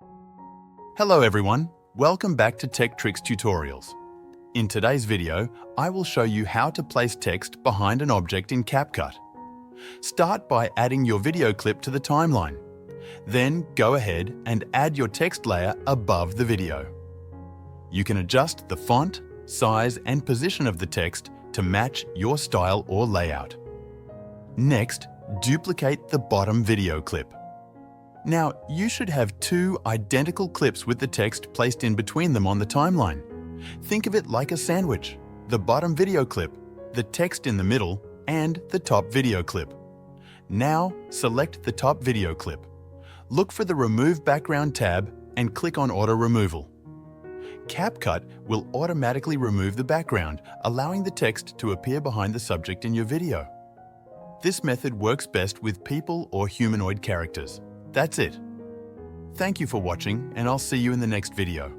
Hello everyone, welcome back to Tech Tricks Tutorials. In today's video, I will show you how to place text behind an object in CapCut. Start by adding your video clip to the timeline. Then go ahead and add your text layer above the video. You can adjust the font, size and position of the text to match your style or layout. Next, duplicate the bottom video clip. Now, you should have two identical clips with the text placed in between them on the timeline. Think of it like a sandwich: the bottom video clip, the text in the middle, and the top video clip. Now, select the top video clip. Look for the Remove Background tab and click on Auto Removal. CapCut will automatically remove the background, allowing the text to appear behind the subject in your video. This method works best with people or humanoid characters. That's it. Thank you for watching, and I'll see you in the next video.